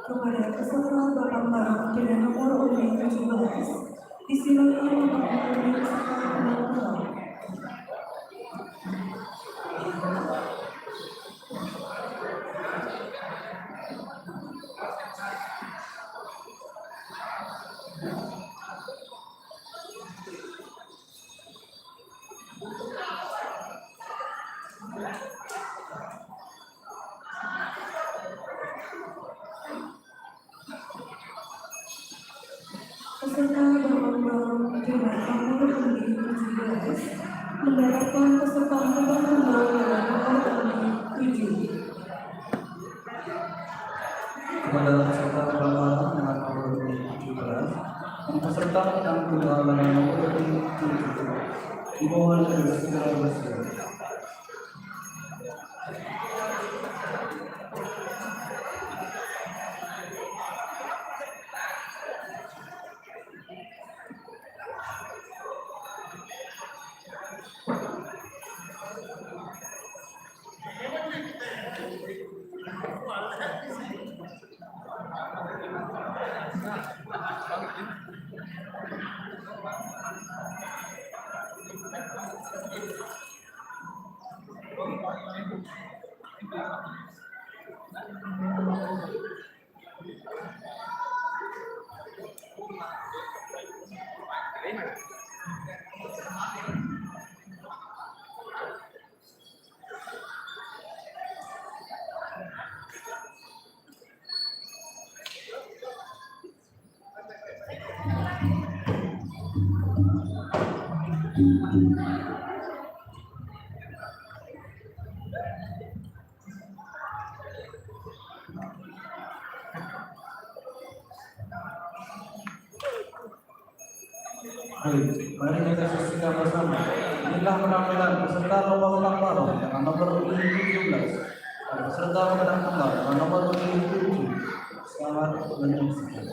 Kepada peserta Bapak Barang dengan nomor undi 17, disilakan Bapak Barang peserta peserta Bapak Barang dengan nomor undi 17 mendapatkan pesertaan Bapak Barang dengan nomor undi 7. Kepada peserta Bapak dengan nomor undi 17 dan peserta yang kedua dengan nomor undi 7 dimohon untuk segera bersiap. Baik, mari kita saksikan bersama. Inilah penampilan peserta lomba ulang tahun dengan nomor 17 dan peserta menang tunggal dengan nomor 7. Selamat menyaksikan.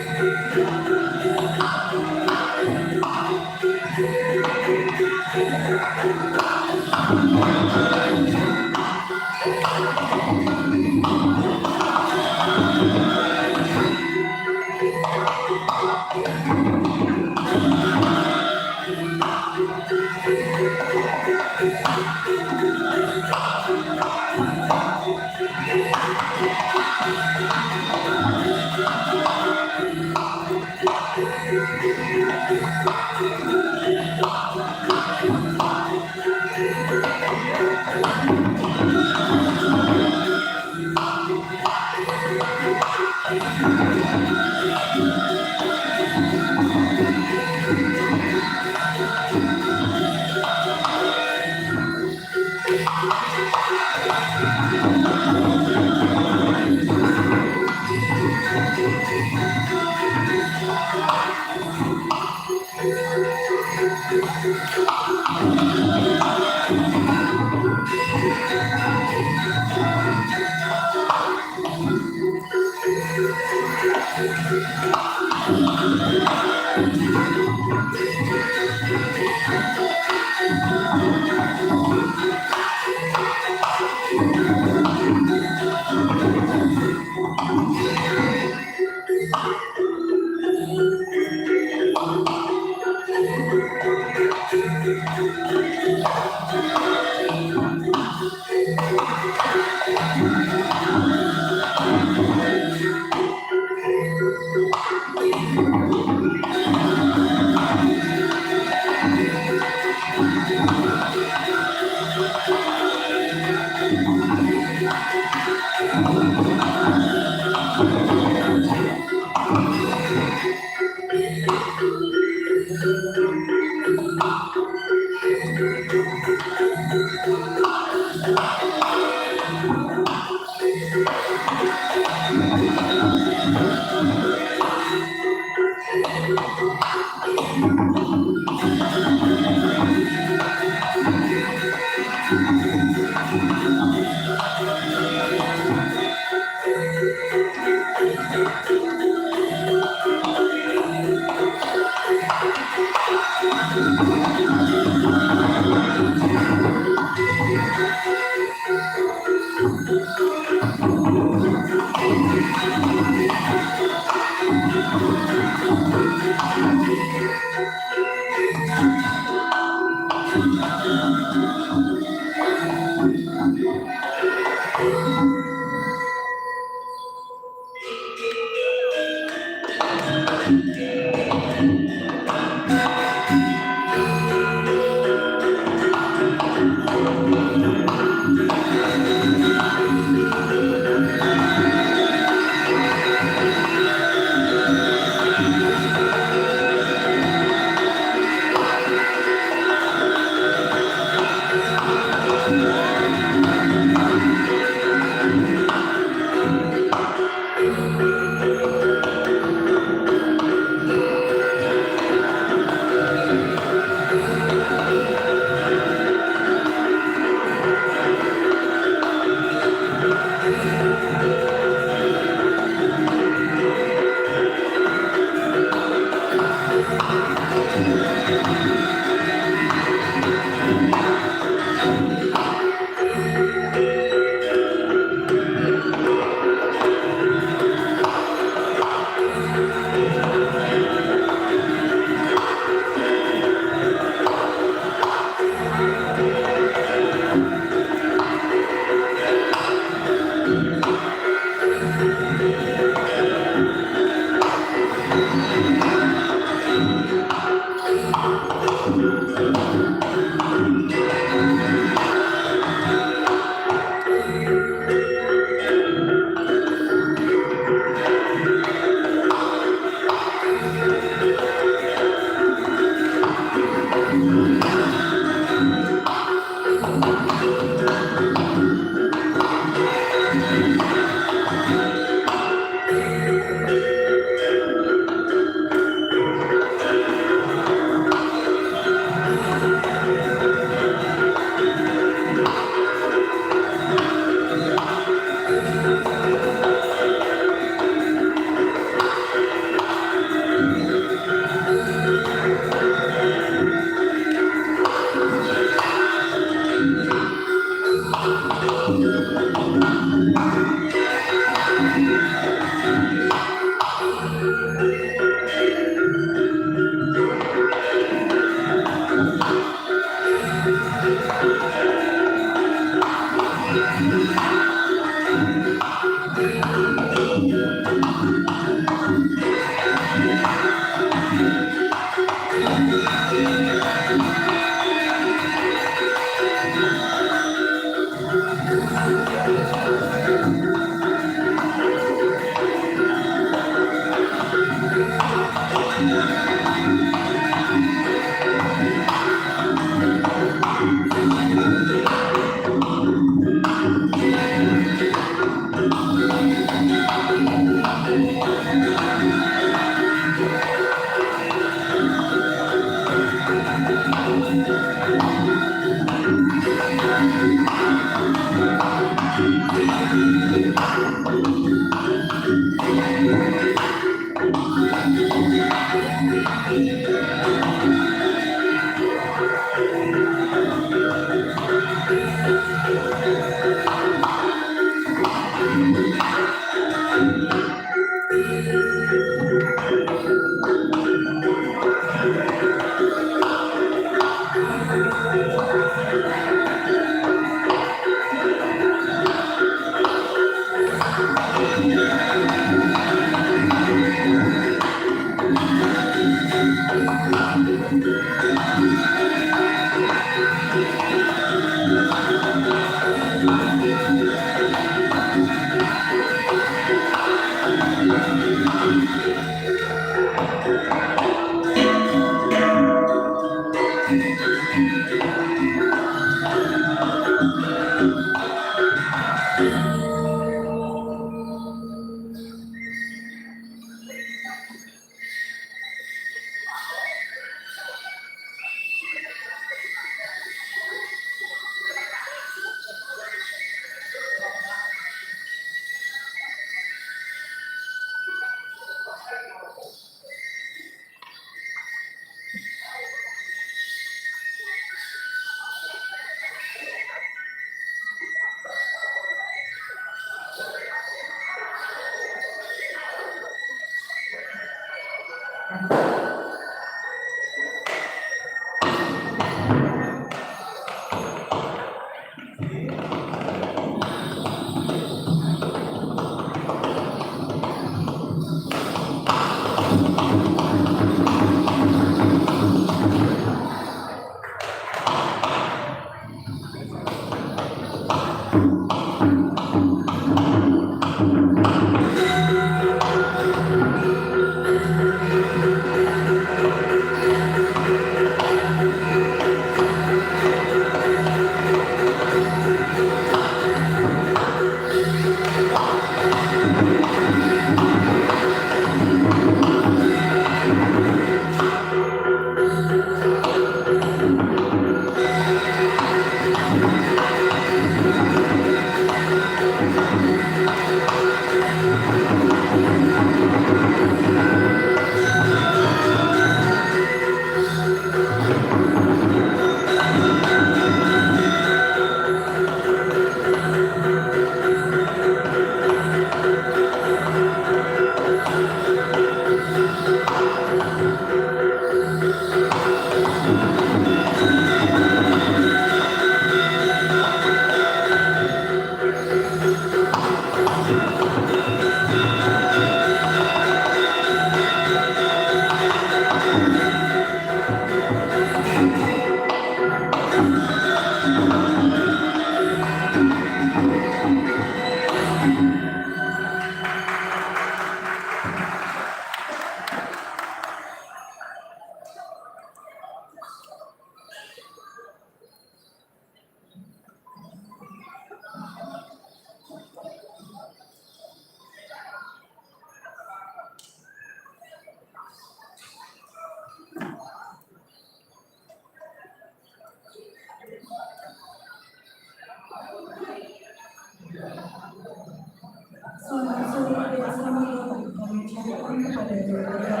Selamat sore dan selamat datang kami ucapkan kepada saudara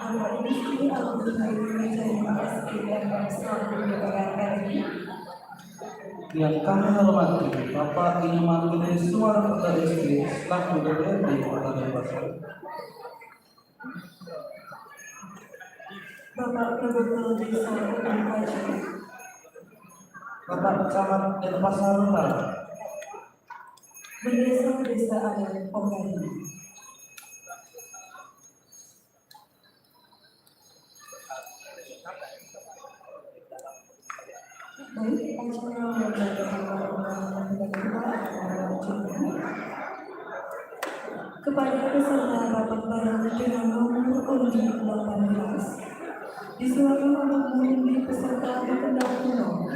Bapak Rizky Abdul Halim Mencari Meski dan selaku DPR RI. Yang kami hormati Bapak Iman Suara Kota SD selaku DPRD Kota Denpasar. Bapak Proboto Desa Umum Pajak, Bapak Camat Denpasar Utara, Bendesa Desa Adat Pongkari, baik acara kepada peserta rapat bareng dengan nomor undi 18 disilakan untuk mengundi peserta berkendak kuno.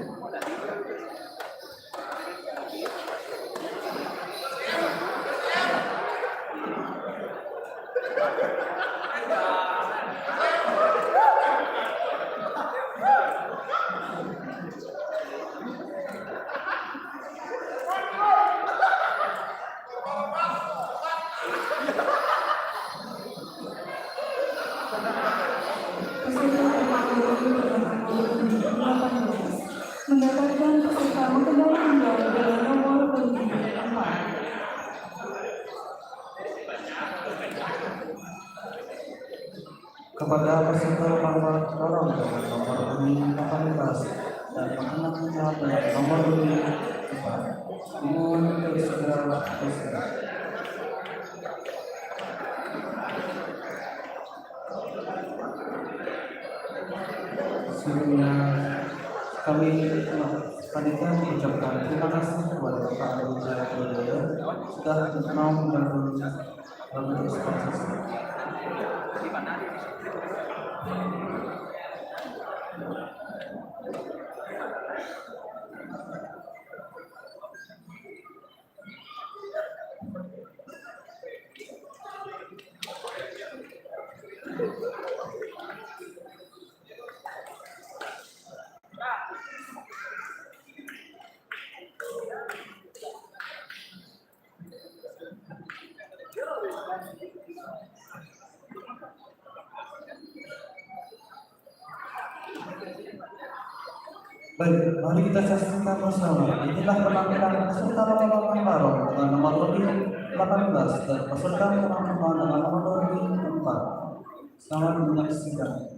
sama kendala tunggal dengan nomor pemilih 4. Kepada peserta lomba dorong dengan nomor pemilih 18 dan anak-anaknya dengan nomor pemilih 4, dimohon untuk segera beristirahat. Sebelumnya kami panitia mengucapkan terima kasih kepada Bapak Agus Wijoyo sudah mau menggabung dalam diskusi. Baik, mari kita saksikan bersama. Inilah penampilan peserta lomba barong dengan nomor lebih 18 dan peserta lomba dengan nomor lebih 4. Selamat menyaksikan.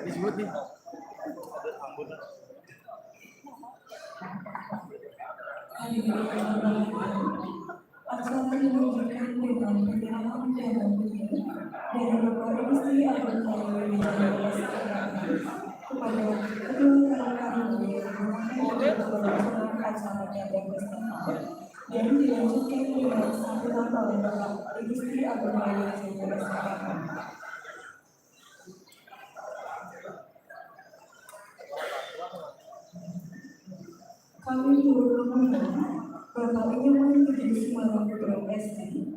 Disebut nih. Acara dilanjutkan dengan penyerahan dan bukti dari Bapak Rizky Abdul kepada kedua rekan-rekan yang menggunakan pelaksanaan acara dan festival dan dilanjutkan dengan sambutan oleh Bapak Rizky Abdul Kami turut meminta Bapak Inyoman Budi Semarang Putra SD,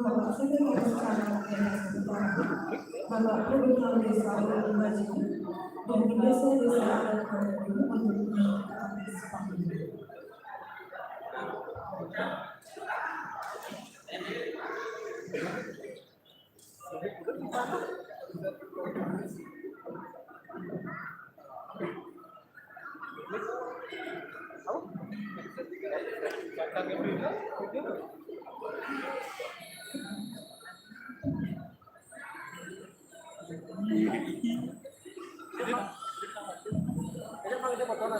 Bapak Sekretaris Camat Desa Utara, Bapak Provinsial Desa Ulu Maju, dan desa-desa dan komunitas untuk partisipasi. Kepala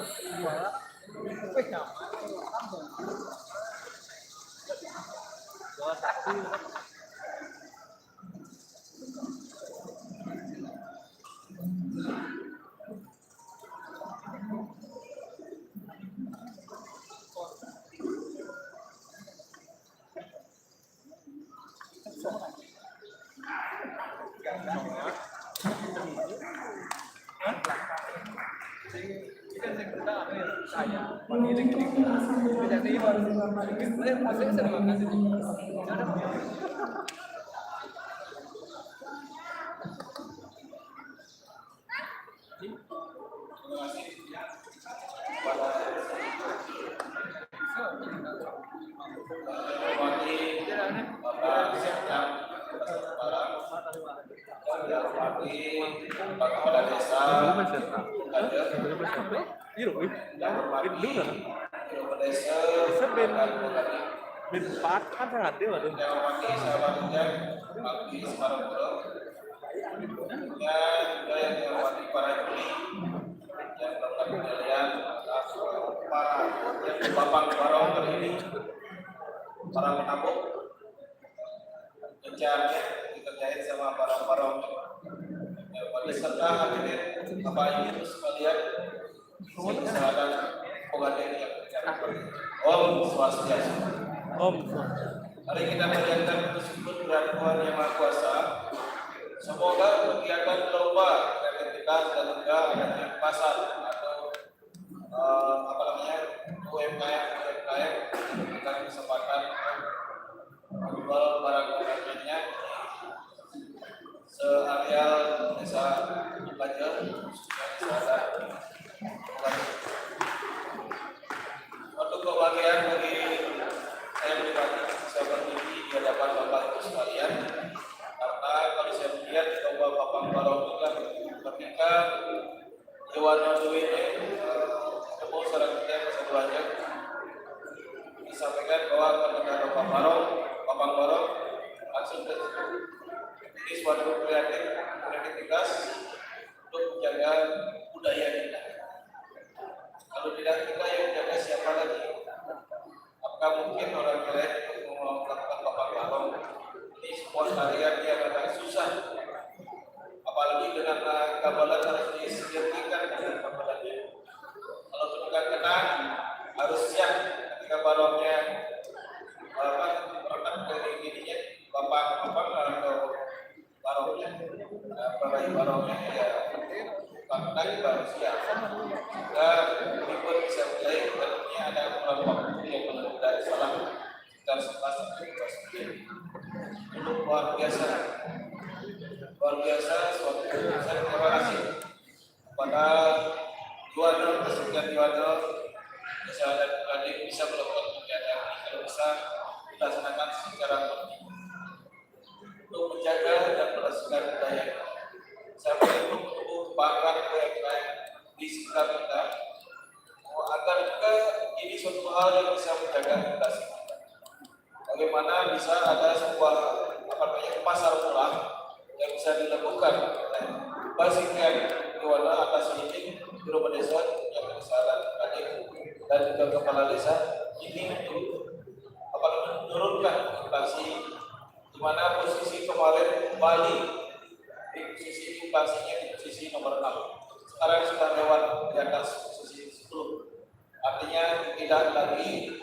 Desa Ben Pat kan sangat dia waduh. Dewati Sahabatnya Bakti Semarang dan juga yang dihormati para juri yang dapat penilaian atas para yang Bapak Barong kali ini, para penabuh pencarnya dikerjain sama para Barong serta hadirin Bapak Ibu sekalian sahabat pengantin yang Om Swastiastu. Om. Mari kita panjatkan tersebut kepada Tuhan Yang Maha Kuasa. Semoga kegiatan lomba kreativitas dan juga ada pasar atau UMKM memberikan kesempatan menjual barang produknya seareal desa Bajel untuk kebahagiaan bagi saya pribadi bisa berdiri di hadapan Bapak Ibu sekalian, karena kalau saya melihat lomba Papang Barong itu kan ketika Iwan Nodwi ini ketemu seorang kita yang bisa belajar disampaikan bahwa ketika lomba Papang Barong langsung ini suatu kreativitas untuk menjaga budaya kita. Kalau tidak kita yang menjaga siapa lagi? Apakah mungkin orang lain untuk melakukan Papang Barong ini sebuah karya yang agak susah, apalagi dengan gamelan harus disediakan dengan gamelannya. Kalau tukang kenang harus siap ketika barongnya berangkat dari ininya Papang atau barongnya, barongnya ya karena baru siap. Dan berikut bisa mulai tentunya ada beberapa waktu yang belum dari salah sekitar 11 sampai 12 menit. luar biasa, suatu keputusan. Terima kasih kepada Juwana, Presiden Juwana, bisa dan adik bisa melakukan kegiatan ini kalau bisa dilaksanakan secara tertib untuk menjaga dan melestarikan budaya. Sampai untuk kebanggaan UMKM di sekitar kita, agar juga ini suatu hal yang bisa menjaga inflasi kita. Bagaimana bisa ada sebuah pasar murah yang bisa dilakukan basiskan Juwana atas izin Biro Desa yang bersalah dan juga kepala desa ini untuk menurunkan inflasi, di mana posisi kemarin Bali di posisi inflasinya di posisi nomor 6, sekarang sudah lewat di atas posisi 10, artinya tidak lagi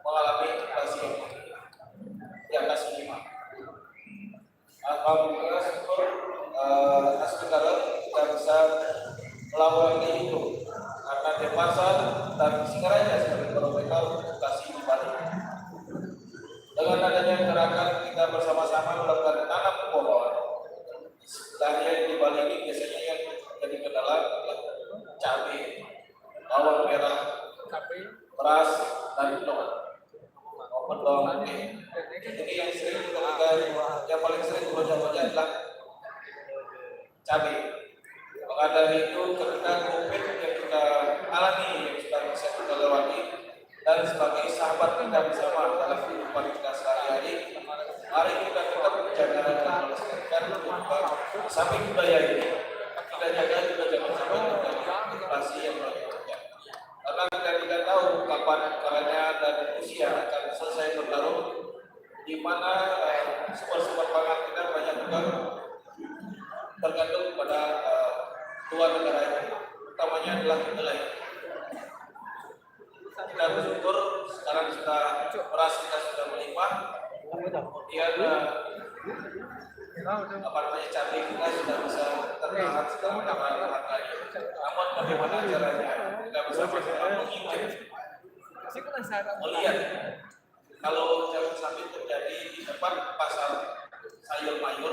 mengalami inflasi yang di atas 5. Alhamdulillah syukur negara kita bisa melakukan itu karena di pasar dan sekarangnya sebagai barometer inflasi di Bali. Dengan adanya gerakan kita bersama-sama melakukan tanam pohon, sebelahnya di Bali ini biasanya yang jadi kendala adalah cabai, bawang merah, beras, dan bawang putih. Jadi yang sering yang paling sering berbeda adalah cabai. Maka dari itu ketika COVID yang kita alami, yang sudah bisa kita lewati, dan sebagai sahabat kita bersama dalam kehidupan kita sehari-hari, mari kita tetap menjaga dan melestarikan samping budaya ini. Kita jaga juga jangan sampai terjadi inflasi yang berlebihan. Karena kita tidak tahu kapan kalanya dan usia akan selesai bertarung, di mana sumber-sumber pangan kita banyak juga tergantung pada luar negara ini, utamanya adalah kedelai. Kita bersyukur sekarang beras kita sudah melimpah, kemudian cabai kita sudah bisa terlihat sekarang harganya. Namun bagaimana caranya kita bisa melihat kalau jangan sampai terjadi di depan pasar sayur mayur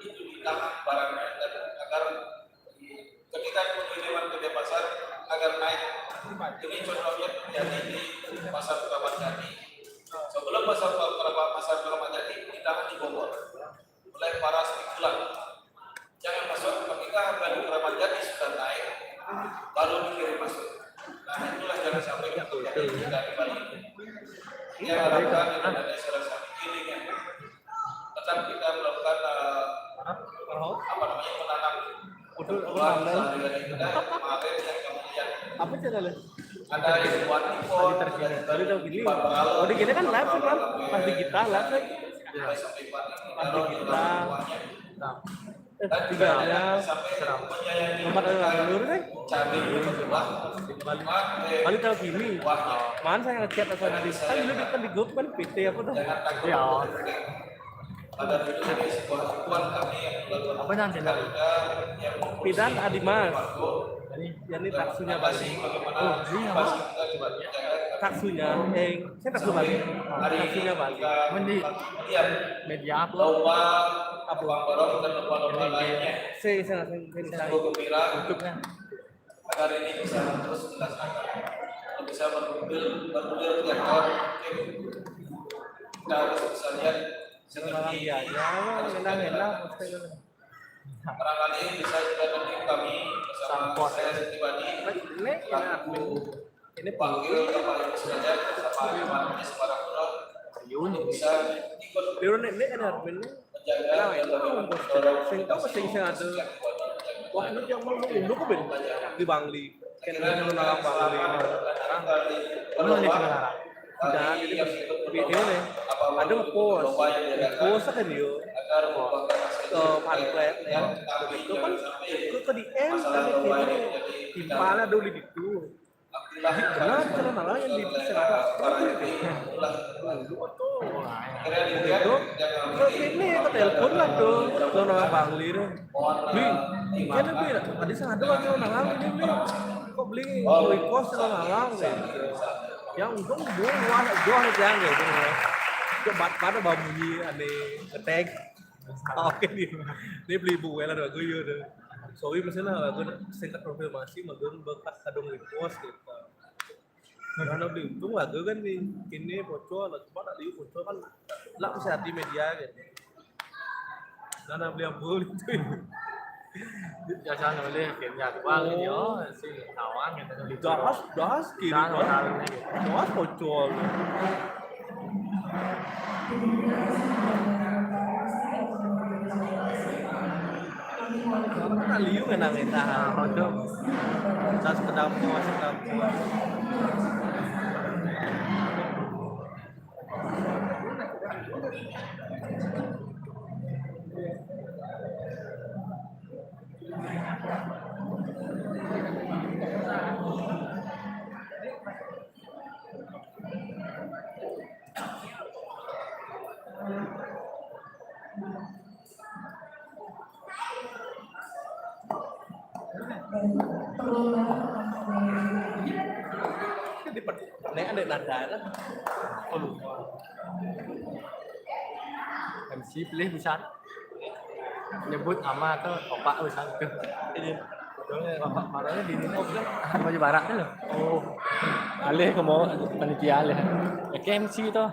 itu ditahan barangnya dan agar ketika pengiriman ke pasar agar naik. Ini contohnya terjadi di pasar Keramat Jati. Sebelum pasar Keramat Jati ditahan di Bogor oleh para spekulan. Jangan masuk ketika harga di Keramat Jati sudah naik baru dikirim masuk. Nah itulah jangan sampai terjadi di Bali. Yang harapkan ada salah satu giling yang tetap kita melakukan menanam sehari-hari kita kemarin yang kemudian Apa channelnya? ada yang buat impor Baru tahu gini. Oh, di gini kan live kan? Pas di kita live kan? Pas di kita. Tiganya nomor dulu kan? Balik tahu gini. Mana saya ngechat asal di kan dulu kan di grup kan PT apa tuh? Ya. Pada itu jadi sebuah hubungan kami yang Apa yang channel? Pidan Adimas. Yani taksunya Bali. Oh, iya. Taksunya, saya taksu Bali. Taksunya Bali. Mendi media apa? lomba abang-abang dan lomba-lomba lainnya. Saya Sungguh gembira YouTubenya. agar ini bisa terus dilaksanakan, bisa bergulir tiap tahun. Kita harus bisa lihat seperti barangkali bisa juga nanti kami bersama saya pribadi Ini panggil kepala saja bersama teman-teman Semarang bisa ikut ini ada adminnya. menjaga dan mendorong Sing ada. Wah, ini yang mau unduh kok di Bangli. Kan yang nang Bangli ini. Mana nih sekarang? Sudah jadi video nih. Ada post kan dia. Pamflet ya. Itu kan ke di end kan di mana dulu itu. Benar cara malah yang di sana. Itu ke sini ke telepon lah tuh ke orang Bangli deh. Beli, kan beli. Tadi saya ada lagi orang Alang ini beli. Kok beli beli kos orang Alang deh. Yang untung dua jangan gitu. Coba mana bau bunyi aneh ngetag. Oke nih. Ini beli buku lah dua gue deh. Soalnya misalnya gue singkat konfirmasi magun bekas kadung repost gitu. Karena beli untung lah gue kan ini bocor lah cuma ada bocor kan lah bisa di media gitu. Karena beli ampun itu. cho nó lên kiểm tra qua cái nhớ xin thảo ăn người ta đi Das kiri. Đó, nó tahu ini. Das bocor. Karena liu kan nangin tahan rojo. Saya sedang puas. Nek ada nada kan? Oh lupa. MC pilih bisa nyebut nama tuh opak bisa ke Ini opak marahnya di sini baju barat tuh loh. Oh alih ke mau panitia alih ya MC tuh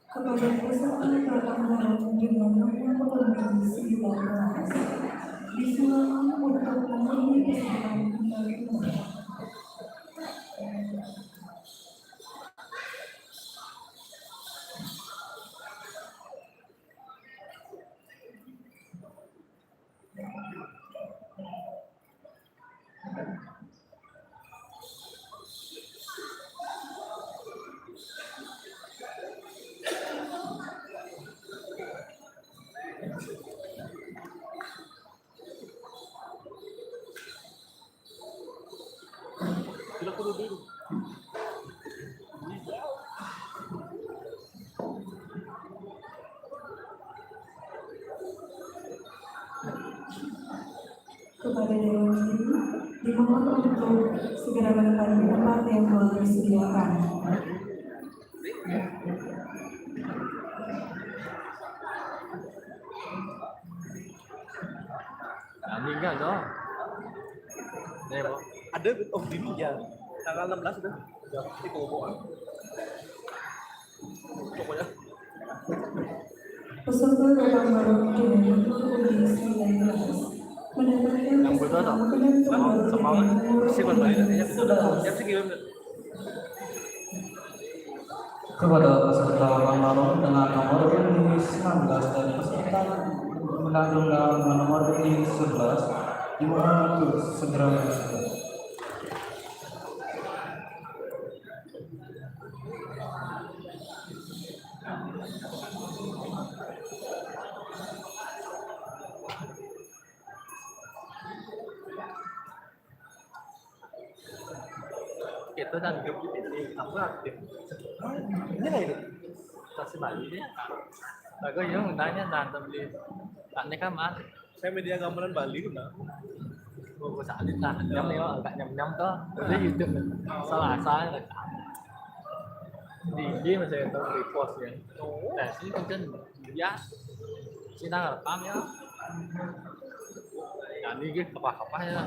kepada peserta pelanggaran dengan nomor kondisi 19 disilakan untuk memenuhi pesanan undang-undang. Sila kudu dulu. Kepada Dewan Juri, dimohon untuk segera menempati tempat yang telah disediakan. meninggal dong nih bu Ada dini ya. Tanggal 16 udah. Di Koboan. Pokoknya Peserta datang baru dengan nomor kondisi 19 mendapatkan yang butuh tuh semua sih kan balik ya sudah. Siap sih kirim. Kepada peserta pelanggaran dengan nomor ini 19 dan peserta mengandung nomor ini 11 dimohon untuk segera bersedia. itu kan grup ini aku aktif Ini nggak itu? kasih Bali dia aku yang tanya nanti beli tak kan mas Saya media gambaran Bali udah. cô xã đi ta nhắm neo ở cạnh nhắm đó lấy YouTube mình salah là di mà saya tahu report ya nah sini kan ya sini tanggal 8 ya nah ini gitu apa ya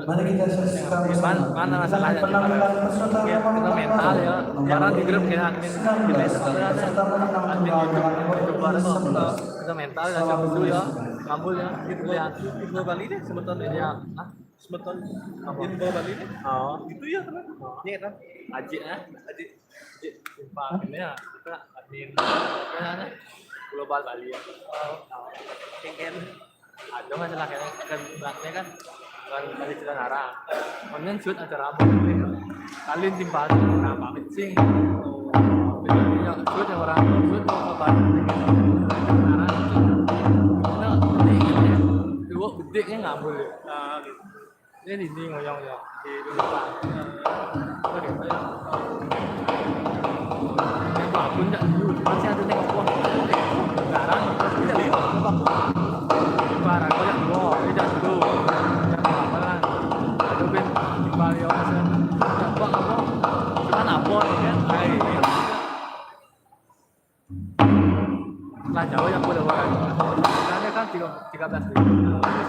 Mari kita saksikan bersama. mana masalahnya Penampilan peserta ya kita mental ya jarang di grup kayak admin kita peserta menang admin dengan nomor itu baru ini 11. kita mental ya siapa dulu ya ngambul ya gitu lihat Info Bali deh sebentar ini. ya ah Sebentar. Info Bali deh. oh Itu ya teman. Ini kan. Aji Aji. Pak ini ya kita admin apa global Bali ya Kengken. ada masalah kayak kan beratnya kan kali cerita nara kemudian shoot acara apa kalian timpa kenapa pitching ya shoot yang orang shoot mau kabar nara itu dua bediknya nggak boleh Nah, gitu. ini ngoyong ya di depan oke baik nembak pun nggak dulu masih ada nengok wah sekarang tidak lihat nembak barang kau yang dua tidak dulu ya coba apa cuman apa kan kayak gitu lah jauh yang boleh orang karena kan 13 ribu coba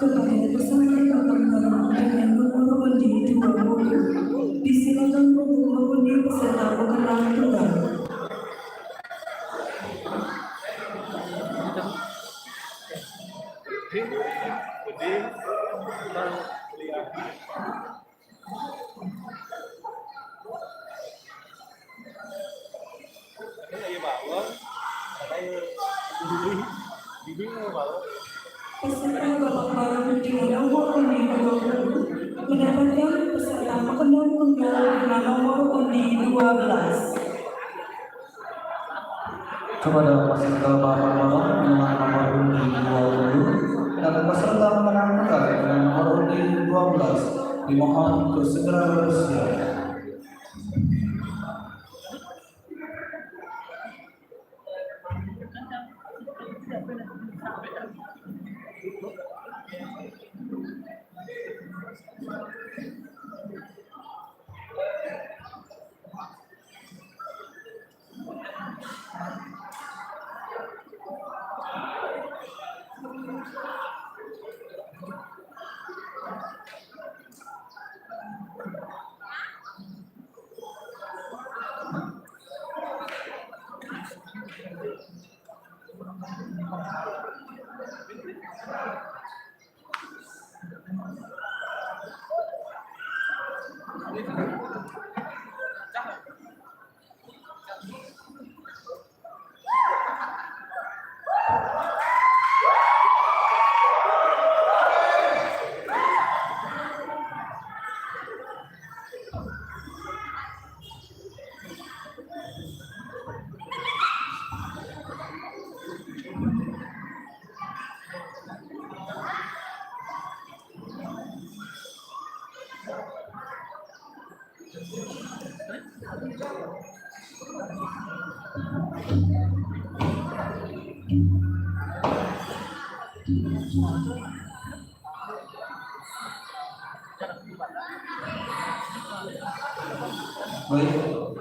Kepada peserta pembayaran dengan nomor undi 20, disilakan untuk mengundi peserta pemenang tunggal. Gede, ntar lihat. Ini lagi balon, katanya gini mau balon. Peserta babak baru dengan nomor undi 20 mendapatkan peserta pemenang tunggal dengan nomor undi 12. Kepada peserta babak baru dengan nomor undi 20 dan peserta pemenang tunggal dengan nomor undi 12 dimohon untuk segera bersiap. Baik,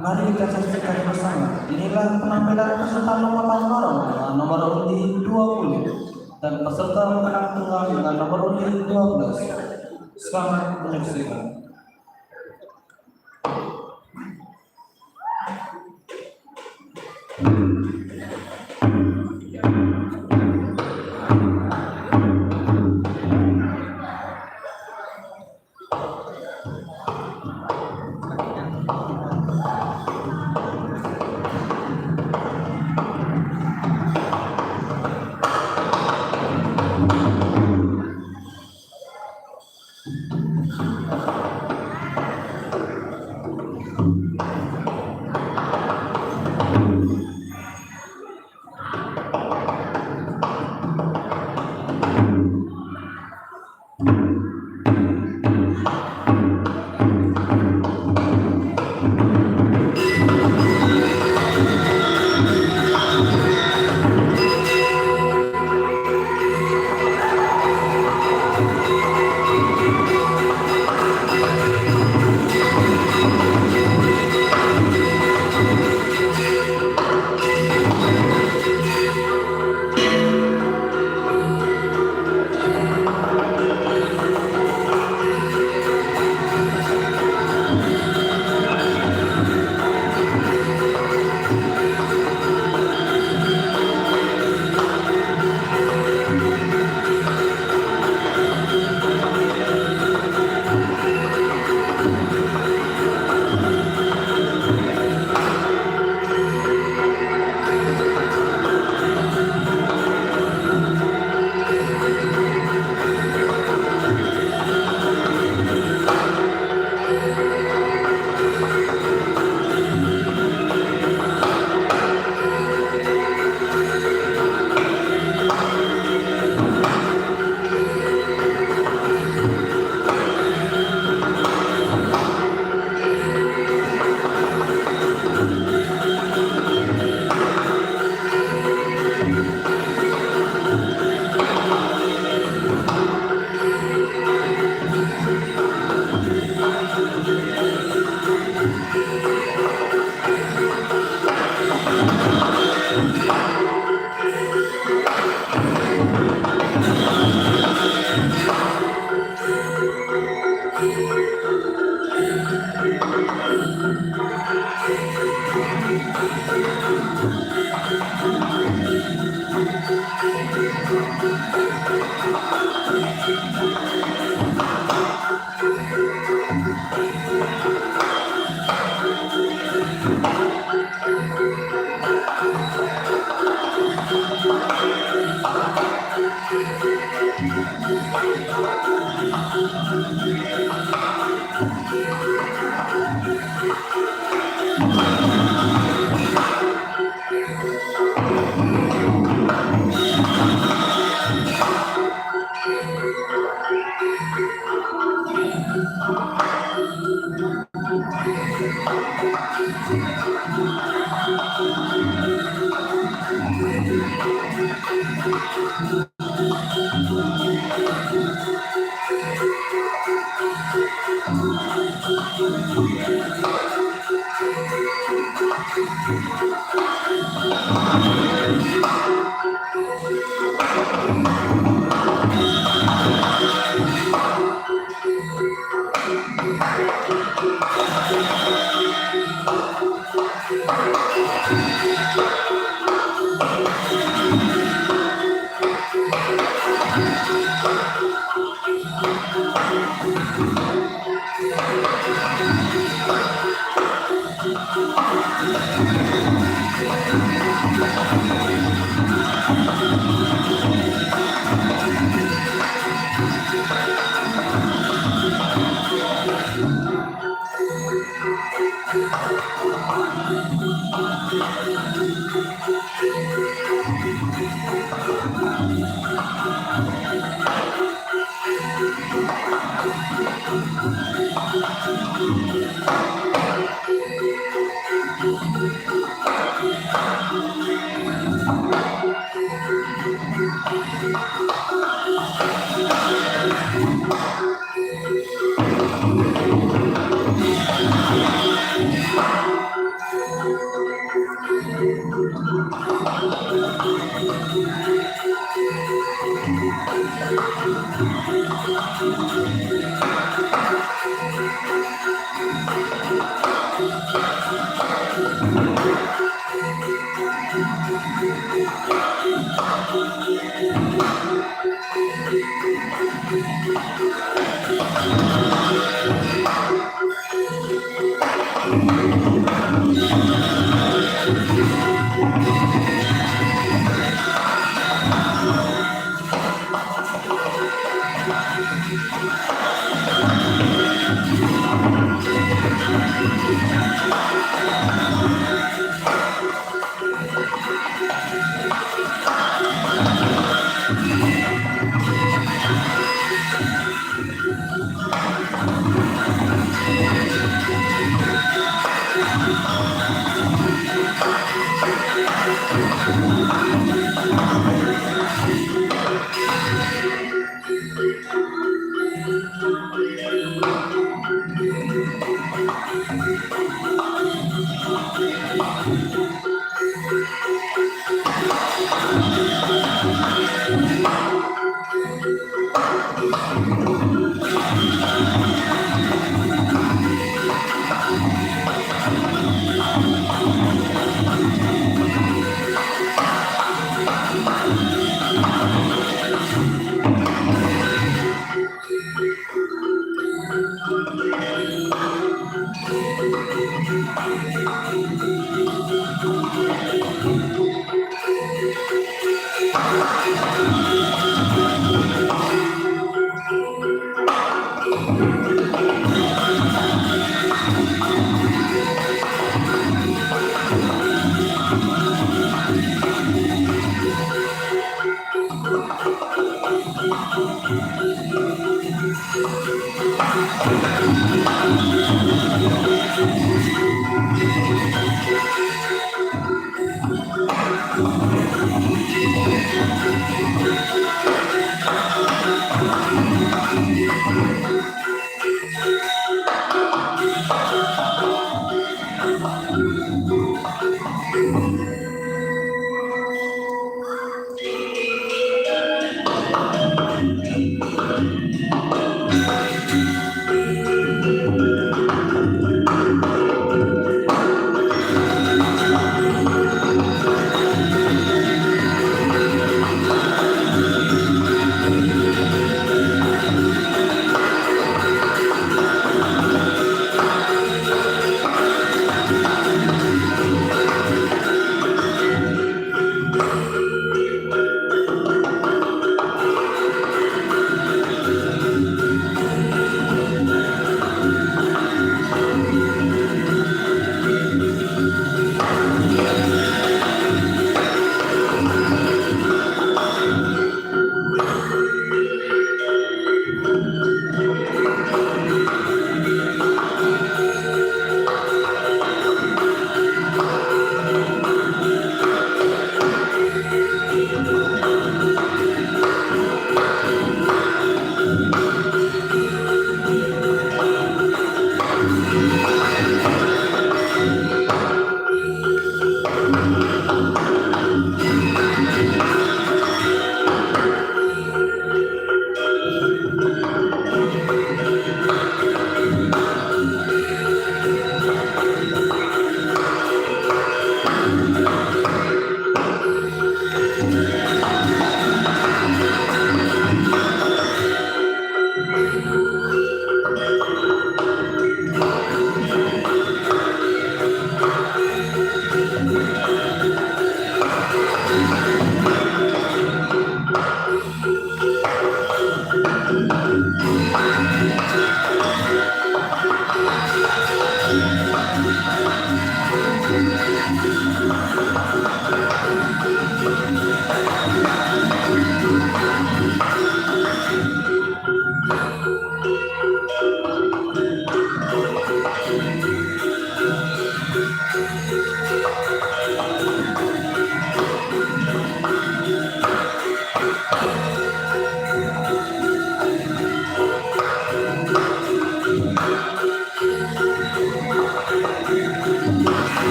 mari kita saksikan bersama. Inilah penampilan peserta lomba Pangkarong dengan nomor undi 20 dan peserta menang tunggal dengan nomor undi 12. Selamat menyaksikan.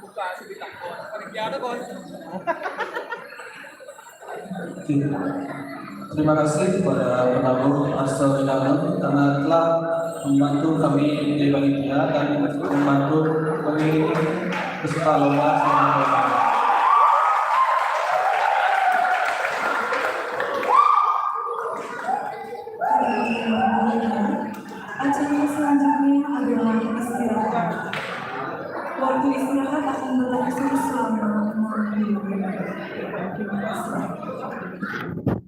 Buka sedikit takut. Olimpiade kon. Oke. Terima kasih kepada penabuh Asal Wilangan karena telah membantu kami di panitia dan membantu kami peserta lomba selama Acara selanjutnya adalah istirahat. Waktu istirahat akan berlangsung selama 6 menit. Terima kasih.